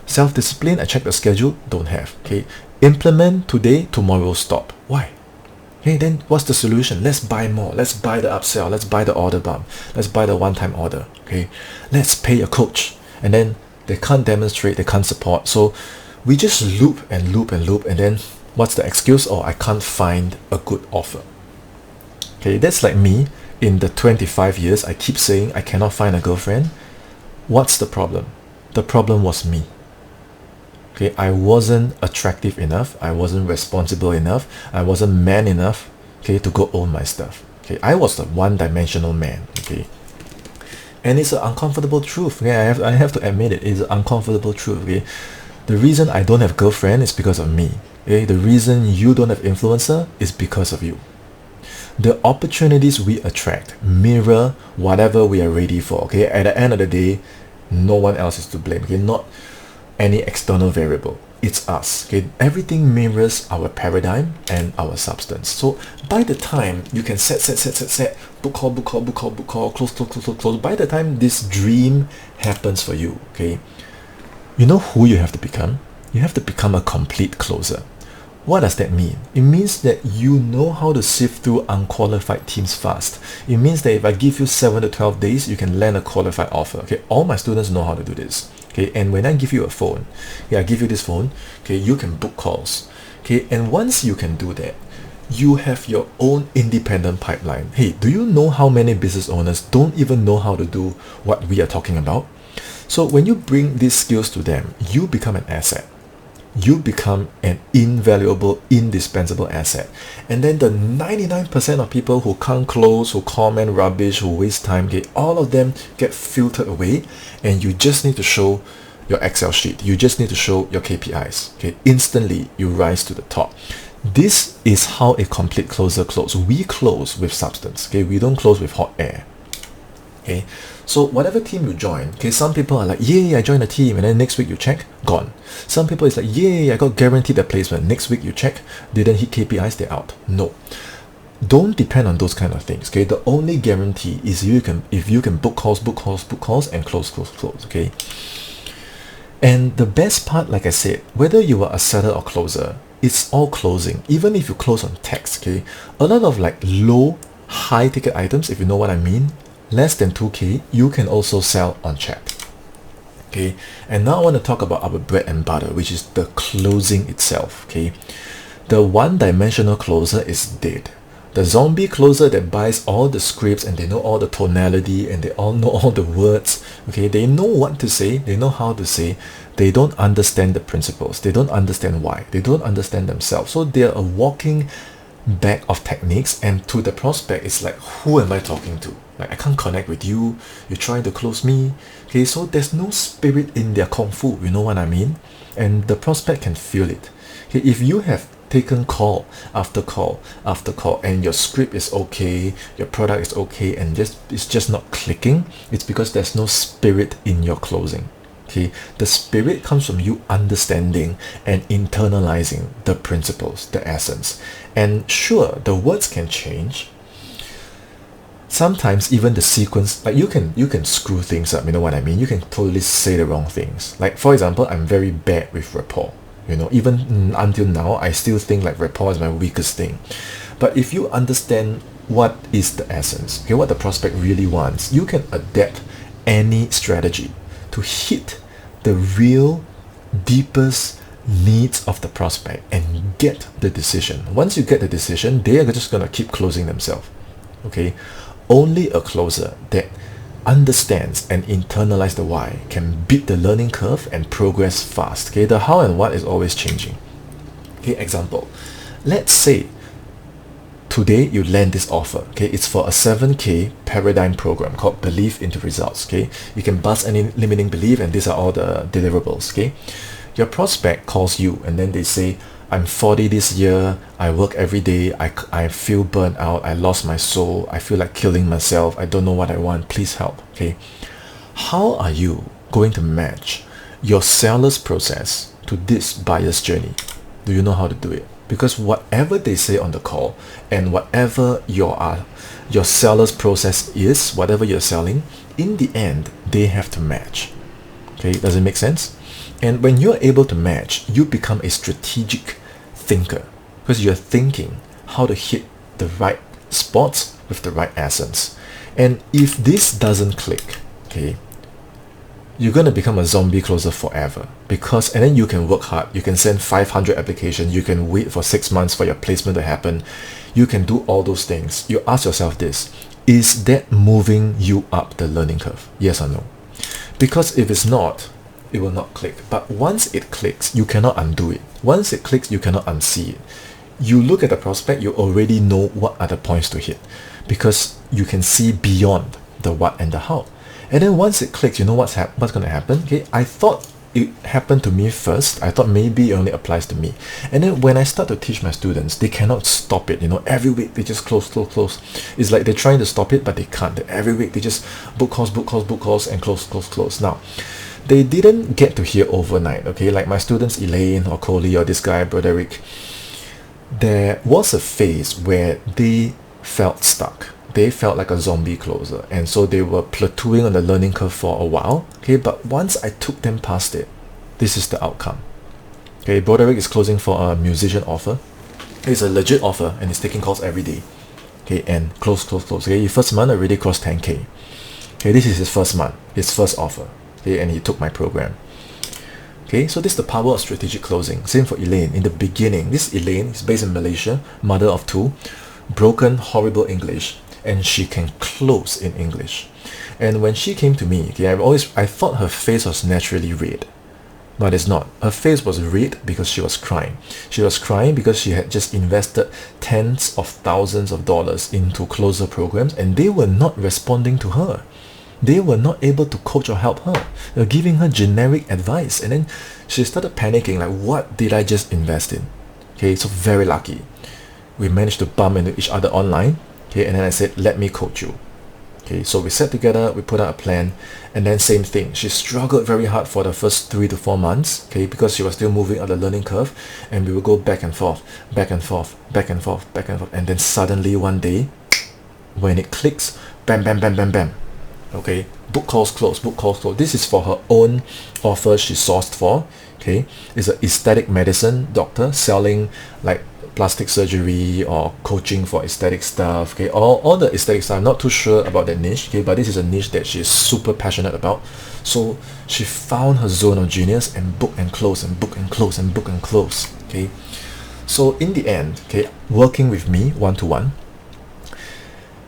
Self-discipline, I check the schedule, don't have. Okay, implement today, tomorrow stop. Why? Okay, then what's the solution? Let's buy more. Let's buy the upsell. Let's buy the order bump. Let's buy the one-time order. Okay, let's pay a coach. And then they can't demonstrate, they can't support. So we just loop and loop and loop, and then what's the excuse? Oh, I can't find a good offer. Okay, that's like me in the 25 years. I keep saying I cannot find a girlfriend. What's the problem? The problem was me. Okay, I wasn't attractive enough. I wasn't responsible enough. I wasn't man enough, okay, to go own my stuff. Okay, I was the one-dimensional man. Okay, and it's an uncomfortable truth. Okay, I have to admit it. It's an uncomfortable truth. Okay, the reason I don't have girlfriend is because of me. Okay, the reason you don't have influencer is because of you. The opportunities we attract mirror whatever we are ready for. Okay, at the end of the day, no one else is to blame. Okay, not any external variable. It's us. Okay, everything mirrors our paradigm and our substance. So by the time you can set, book call, close. By the time this dream happens for you, okay, you know who you have to become. You have to become a complete closer. What does that mean? It means that you know how to sift through unqualified teams fast. It means that if I give you 7 to 12 days, you can land a qualified offer. Okay, all my students know how to do this. Okay, and when I give you a phone, I give you this phone, okay, you can book calls. Okay, and once you can do that, you have your own independent pipeline. Hey, do you know how many business owners don't even know how to do what we are talking about? So when you bring these skills to them, you become an asset. You become an invaluable, indispensable asset. And then the 99% of people who can't close, who comment rubbish, who waste time, okay, all of them get filtered away, and you just need to show your Excel sheet. You just need to show your KPIs. Okay, instantly you rise to the top. This is how a complete closer closes. We close with substance. Okay, we don't close with hot air. Okay, so whatever team you join, okay, some people are like, yay, I joined a team, and then next week you check, gone. Some people is like, yay, I got guaranteed a placement. Next week you check, didn't hit KPIs, they're out. No, don't depend on those kind of things. Okay, the only guarantee is if you can book calls, and close. Okay, and the best part, like I said, whether you are a seller or closer, it's all closing. Even if you close on text, okay, a lot of like low, high ticket items, if you know what I mean, less than 2K, you can also sell on chat. Okay, and now I want to talk about our bread and butter, which is the closing itself. Okay, the one-dimensional closer is dead. The zombie closer that buys all the scripts and they know all the tonality and they all know all the words, okay, they know what to say, they know how to say, they don't understand the principles, they don't understand why, they don't understand themselves. So they're a walking bag of techniques, and to the prospect it's like, who am I talking to? Like, I can't connect with you, you're trying to close me. Okay, so there's no spirit in their kung fu, you know what I mean? And the prospect can feel it. Okay, if you have taken call after call after call and your script is okay, your product is okay, and it's just not clicking, it's because there's no spirit in your closing. Okay, the spirit comes from you understanding and internalizing the principles, the essence. And sure, the words can change. Sometimes even the sequence, like you can screw things up, you know what I mean? You can totally say the wrong things. Like, for example, I'm very bad with rapport. You know, even until now, I still think like rapport is my weakest thing. But if you understand what is the essence, okay, what the prospect really wants, you can adapt any strategy to hit the real deepest needs of the prospect and get the decision. Once you get the decision, they are just going to keep closing themselves. Okay, only a closer that understands and internalize the why can beat the learning curve and progress fast. Okay, the how and what is always changing. Okay, example, let's say today you land this offer. Okay, it's for a 7K paradigm program called Belief into Results. Okay, you can bust any limiting belief, and these are all the deliverables. Okay, your prospect calls you and then they say, I'm 40 this year, I work every day, I feel burnt out, I lost my soul, I feel like killing myself, I don't know what I want, please help. Okay, how are you going to match your seller's process to this buyer's journey? Do you know how to do it? Because whatever they say on the call and whatever your seller's process is, whatever you're selling, in the end they have to match. Okay, does it make sense? And when you're able to match, you become a strategic thinker, because you're thinking how to hit the right spots with the right essence. And if this doesn't click, okay, you're going to become a zombie closer forever. And then you can work hard, you can send 500 applications, you can wait for 6 months for your placement to happen, you can do all those things. You ask yourself this, is that moving you up the learning curve? Yes or no? Because if it's not, it will not click. But once it clicks, you cannot undo it. Once it clicks, you cannot unsee it. You look at the prospect, you already know what are the points to hit, because you can see beyond the what and the how. And then once it clicks, you know what's going to happen. Okay, I thought it happened to me first. I thought maybe it only applies to me. And then when I start to teach my students, they cannot stop it. You know, every week they just close. It's like they're trying to stop it, but they can't. Every week they just book calls, and close. Now, they didn't get to hear overnight. Okay, like my students Elaine or Coley or this guy Broderick, there was a phase where they felt stuck. They felt like a zombie closer, and so they were plateauing on the learning curve for a while. Okay, but once I took them past it, this is the outcome. Okay, Broderick is closing for a musician offer. It's a legit offer, and he's taking calls every day. Okay, and close. Okay, his first month already crossed 10K. Okay, this is his first month, his first offer. Okay, and he took my program. Okay, so this is the power of strategic closing. Same for Elaine. In the beginning, this Elaine is based in Malaysia, mother of two, broken, horrible English, and she can close in English. And when she came to me, okay, I thought her face was naturally red, but it's not. Her face was red because she was crying. She was crying because she had just invested tens of thousands of dollars into closer programs, and they were not responding to her. They were not able to coach or help her. They were giving her generic advice, and then she started panicking, like, what did I just invest in? Okay, so very lucky. We managed to bump into each other online. Okay, and then I said, let me coach you. Okay, so we sat together, we put out a plan, and then same thing. She struggled very hard for the first 3 to 4 months, okay, because she was still moving up the learning curve, and we would go back and forth, back and forth, back and forth, back and forth, and then suddenly one day, when it clicks, bam, bam, bam, bam, bam. Okay, book calls closed, book calls closed. This is for her own offer she sourced for. Okay, it's an aesthetic medicine doctor selling like plastic surgery or coaching for aesthetic stuff. Okay, all the aesthetic stuff. I'm not too sure about that niche. Okay, but this is a niche that she's super passionate about. So she found her zone of genius and book and close and book and close and book and close. Okay, so in the end, okay, working with me one-to-one,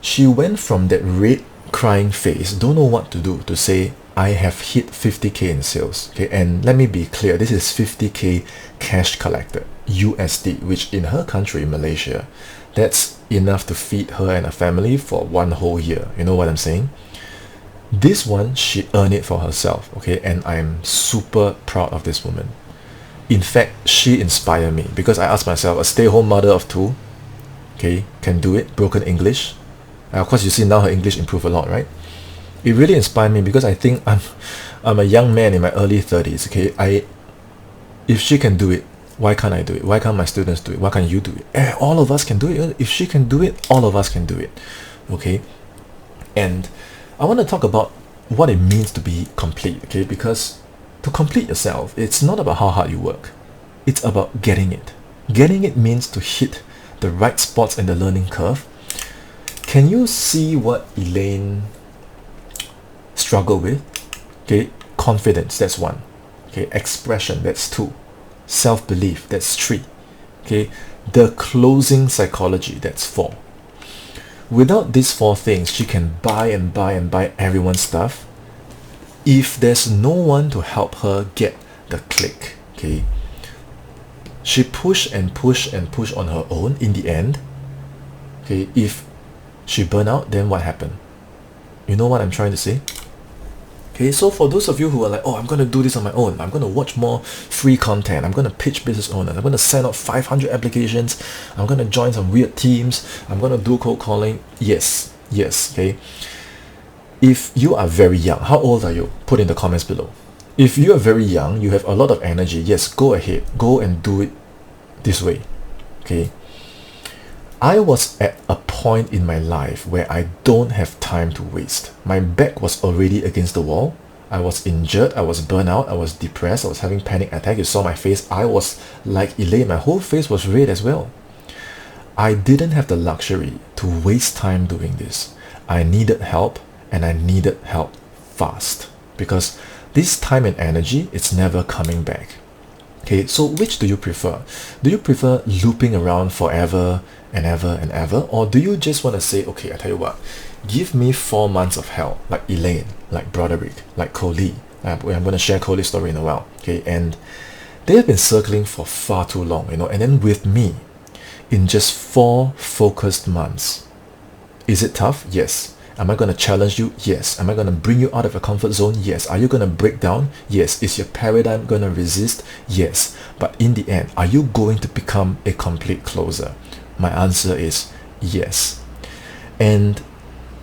she went from that red crying face, don't know what to do, to say, I have hit 50k in sales. Okay, and let me be clear, this is 50k cash collected USD, which in her country, Malaysia, that's enough to feed her and her family for 1 whole year. You know what I'm saying? This one, she earned it for herself. Okay, and I'm super proud of this woman. In fact, she inspired me because I asked myself, a stay-home mother of 2, okay, can do it, broken English. Of course, you see now her English improved a lot, right? It really inspired me because I think I'm a young man in my early 30s. Okay, if she can do it, why can't I do it? Why can't my students do it? Why can't you do it? All of us can do it. If she can do it, all of us can do it. Okay, and I want to talk about what it means to be complete. Okay, because to complete yourself, it's not about how hard you work. It's about getting it. Getting it means to hit the right spots in the learning curve. Can you see what Elaine struggled with? Okay, confidence, that's 1. Okay, expression, that's 2. Self-belief, that's 3. Okay, the closing psychology, that's 4. Without these 4 things, she can buy and buy and buy everyone's stuff. If there's no one to help her get the click, okay, she push and push and push on her own. In the end, okay, if she burned out, then what happened? You know what I'm trying to say? Okay, so for those of you who are like, oh, I'm going to do this on my own, I'm going to watch more free content, I'm going to pitch business owners, I'm going to send out 500 applications, I'm going to join some weird teams, I'm going to do cold calling. Yes, okay. If you are very young, how old are you? Put in the comments below. If you are very young, you have a lot of energy, yes, go ahead, go and do it this way. Okay, I was at a point in my life where I don't have time to waste. My back was already against the wall. I was injured, I was burnt out, I was depressed, I was having panic attack. You saw my face, I was like Elaine, my whole face was red as well. I didn't have the luxury to waste time doing this. I needed help, and I needed help fast, because this time and energy, it's never coming back. Okay, so which do you prefer? Do you prefer looping around forever and ever and ever, or do you just want to say, okay, I tell you what, give me 4 months of hell, like Elaine, like Broderick, like Coley. I'm going to share Coley's story in a while. Okay, and they have been circling for far too long, you know, and then with me, in just 4 focused months. Is it tough? Yes. Am I going to challenge you? Yes. Am I going to bring you out of your comfort zone? Yes. Are you going to break down? Yes. Is your paradigm going to resist? Yes. But in the end, are you going to become a complete closer? My answer is yes. And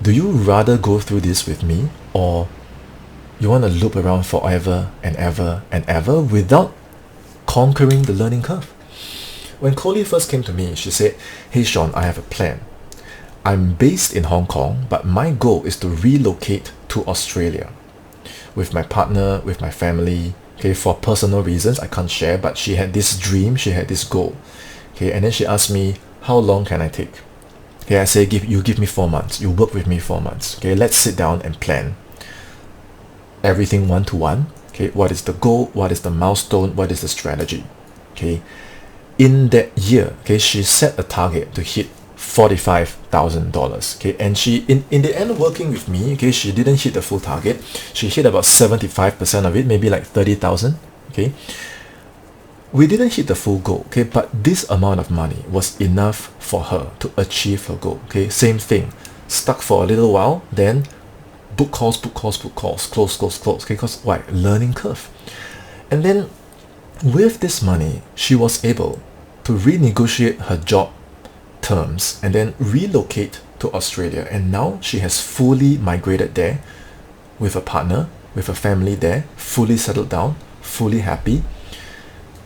do you rather go through this with me, or you want to loop around forever and ever and ever without conquering the learning curve? When Coley first came to me, she said, hey Sean, I have a plan. I'm based in Hong Kong, but my goal is to relocate to Australia with my partner, with my family. Okay, for personal reasons I can't share, but she had this dream, she had this goal. Okay, and then she asked me, how long can I take? Okay, I say, you give me 4 months. You work with me 4 months. Okay, let's sit down and plan everything one-to-one. Okay, what is the goal? What is the milestone? What is the strategy? Okay, in that year, okay, she set a target to hit $45,000. Okay, and she in the end of working with me, okay, she didn't hit the full target. She hit about 75% of it, maybe like 30,000. Okay, we didn't hit the full goal, okay, but this amount of money was enough for her to achieve her goal. Okay, same thing, stuck for a little while, then book calls, close, okay, because why? Learning curve. And then with this money, she was able to renegotiate her job terms and then relocate to Australia. And now she has fully migrated there with a partner, with a family there, fully settled down, fully happy.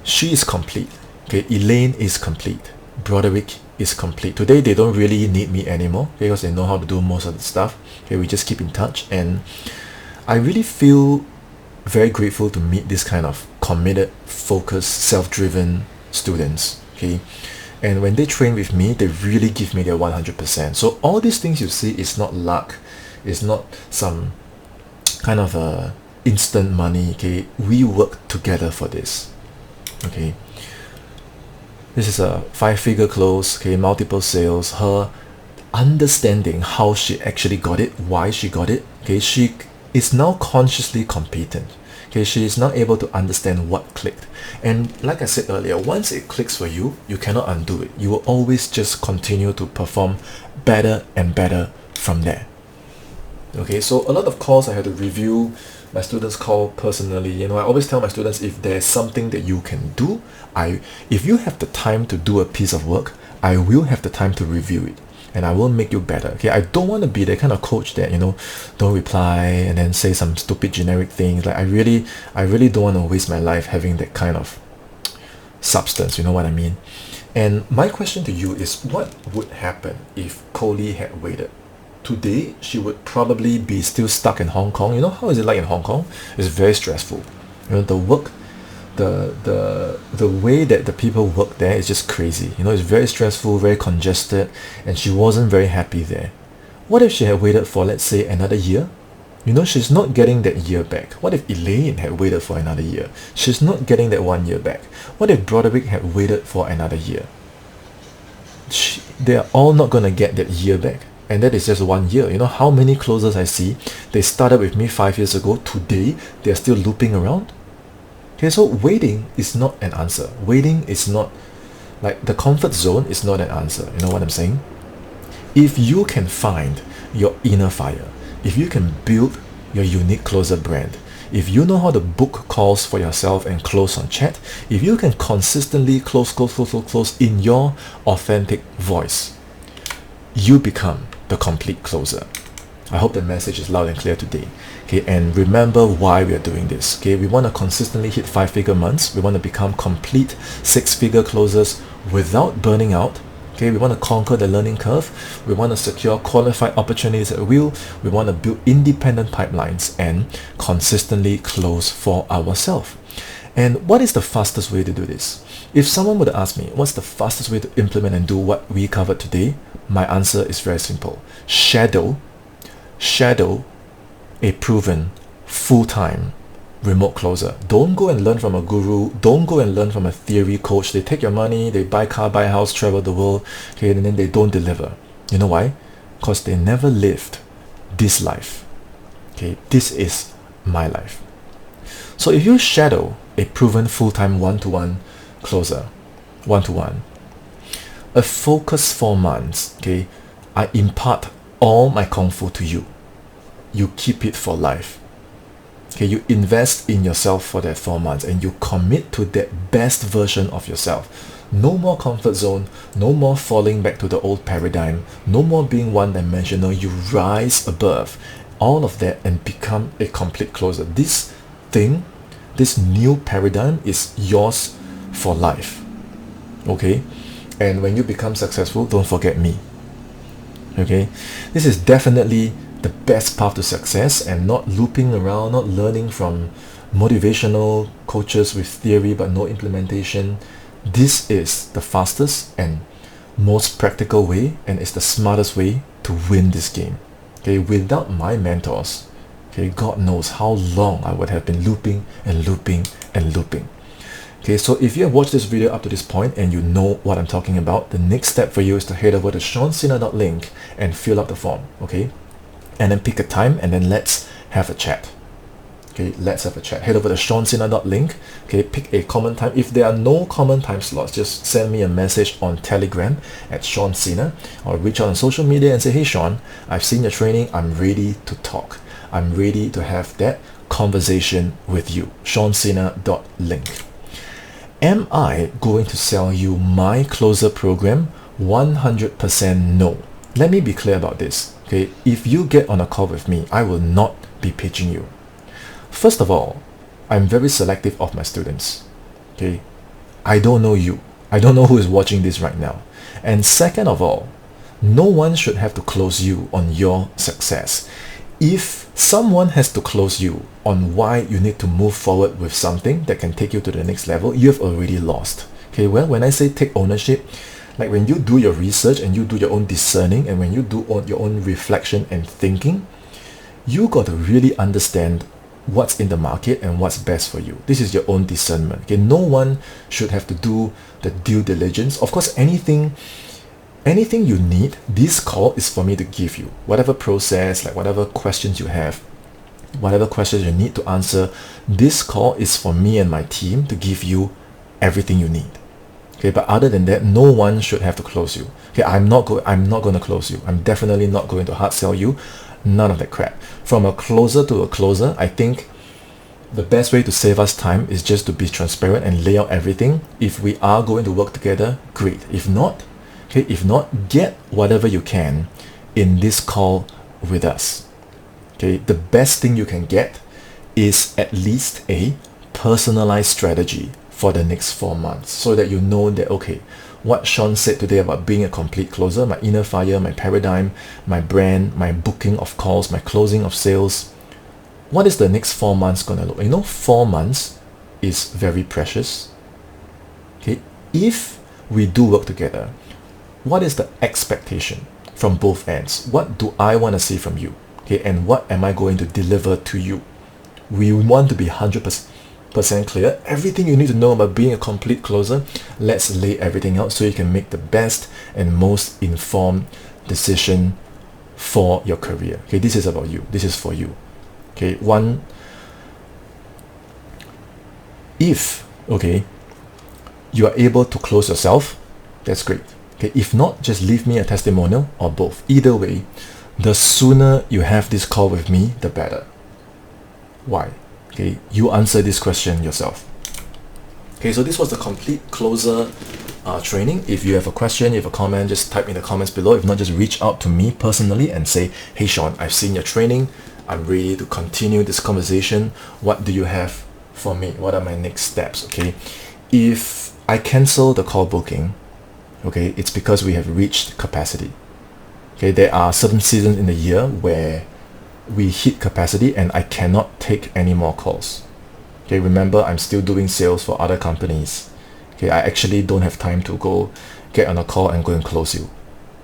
She is complete. Okay, Elaine is complete. Broderick is complete. Today they don't really need me anymore because they know how to do most of the stuff. Okay, we just keep in touch, and I really feel very grateful to meet this kind of committed, focused, self-driven students. Okay, and when they train with me, they really give me their 100%. So all these things you see is not luck, it's not some kind of a instant money. Okay, we work together for this. Okay, this is a 5-figure close. Okay, multiple sales. Her understanding how she actually got it, why she got it. Okay, she is now consciously competent. Okay, she is now able to understand what clicked. And like I said earlier, once it clicks for you, you cannot undo it. You will always just continue to perform better and better from there. Okay, so a lot of calls I had to review. My students call personally. You know, I always tell my students, if there's something that you can do, if you have the time to do a piece of work, I will have the time to review it, and I will make you better. Okay, I don't want to be the kind of coach that, you know, don't reply and then say some stupid generic things. Like I really don't want to waste my life having that kind of substance. You know what I mean? And my question to you is, what would happen if Coley had waited? Today she would probably be still stuck in Hong Kong. You know how is it like in Hong Kong? It's very stressful. You know, the work, the way that the people work there is just crazy. You know, it's very stressful, very congested, and she wasn't very happy there. What if she had waited for, let's say, another year? You know, she's not getting that year back. What if Elaine had waited for another year? She's not getting that 1 year back. What if Broderick had waited for another year? They are all not going to get that year back. And that is just 1 year. You know how many closers I see, they started with me 5 years ago. Today, they're still looping around. Okay, so waiting is not an answer. Waiting is not, like, the comfort zone is not an answer. You know what I'm saying? If you can find your inner fire, if you can build your unique closer brand, if you know how to book calls for yourself and close on chat, if you can consistently close in your authentic voice, you become the complete closer. I hope the message is loud and clear today. Okay, and remember why we are doing this. Okay, we want to consistently hit 5-figure months. We want to become complete 6-figure closers without burning out. Okay, we want to conquer the learning curve. We want to secure qualified opportunities at will. We want to build independent pipelines and consistently close for ourselves. And what is the fastest way to do this? If someone would ask me, what's the fastest way to implement and do what we covered today? My answer is very simple. Shadow a proven full-time remote closer. Don't go and learn from a guru. Don't go and learn from a theory coach. They take your money, they buy car, buy house, travel the world, okay, and then they don't deliver. You know why? Because they never lived this life. Okay, this is my life. So if you shadow a proven full-time one-to-one closer, one-to-one, a focused 4 months, okay, I impart all my Kung Fu to you. You keep it for life. Okay, you invest in yourself for that 4 months and you commit to that best version of yourself. No more comfort zone, no more falling back to the old paradigm, no more being one-dimensional. You rise above all of that and become a complete closer. This thing, this new paradigm is yours for life. Okay, and when you become successful, don't forget me. Okay, this is definitely the best path to success, and not looping around, not learning from motivational coaches with theory but no implementation. This is the fastest and most practical way, and it's the smartest way to win this game. Okay, without my mentors, Okay, God knows how long I would have been looping and looping and looping. Okay, so if you have watched this video up to this point and you know what I'm talking about, the next step for you is to head over to seansena.link and fill out the form, okay? And then pick a time and then let's have a chat. Okay, let's have a chat. Head over to seansena.link, okay, pick a common time. If there are no common time slots, just send me a message on Telegram at Sean Sena, or reach out on social media and say, hey Sean, I've seen your training, I'm ready to talk. I'm ready to have that conversation with you. seansena.link. Am I going to sell you my closer program? 100% no. Let me be clear about this. Okay, if you get on a call with me, I will not be pitching you. First of all, I'm very selective of my students. Okay, I don't know you. I don't know who is watching this right now. And second of all, no one should have to close you on your success. If someone has to close you on why you need to move forward with something that can take you to the next level, you've already lost. Okay, well, when I say take ownership, like when you do your research and you do your own discerning and when you do your own reflection and thinking, you got to really understand what's in the market and what's best for you. This is your own discernment. Okay, no one should have to do the due diligence. Of course, anything you need, this call is for me to give you. Whatever process, like whatever questions you have, whatever questions you need to answer, this call is for me and my team to give you everything you need. Okay, but other than that, no one should have to close you. Okay, I'm not going to close you. I'm definitely not going to hard sell you. None of that crap. From a closer to a closer, I think the best way to save us time is just to be transparent and lay out everything. If we are going to work together, great. If not, get whatever you can in this call with us. Okay, the best thing you can get is at least a personalized strategy for the next 4 months, so that you know that, okay, what Sean said today about being a complete closer, my inner fire, my paradigm, my brand, my booking of calls, my closing of sales, what is the next 4 months going to look? 4 months is very precious. Okay, if we do work together, what is the expectation from both ends? What do I want to see from you? Okay, and what am I going to deliver to you? We want to be 100% clear. Everything you need to know about being a complete closer, let's lay everything out so you can make the best and most informed decision for your career. Okay, this is about you. This is for you. Okay, if you are able to close yourself, that's great. Okay, if not, just leave me a testimonial or both. Either way, the sooner you have this call with me, the better. Why? Okay, you answer this question yourself. Okay, so this was the complete closer training. If you have a question, you have a comment, just type in the comments below. If not, just reach out to me personally and say, hey Sean, I've seen your training. I'm ready to continue this conversation. What do you have for me? What are my next steps? Okay, if I cancel the call booking, okay, it's because we have reached capacity. Okay, there are certain seasons in the year where we hit capacity and I cannot take any more calls. Okay, remember, I'm still doing sales for other companies. Okay, I actually don't have time to go get on a call and go and close you.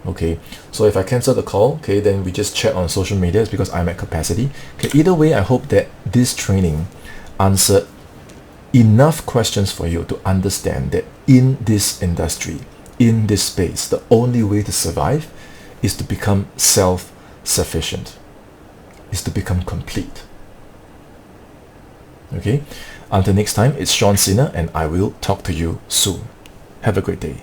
Okay, so if I cancel the call, okay, then we just chat on social media. It's because I'm at capacity. Okay, either way, I hope that this training answered enough questions for you to understand that in this industry, in this space, the only way to survive is to become self-sufficient, is to become complete. Okay, until next time, it's Sean Sena and I will talk to you soon. Have a great day.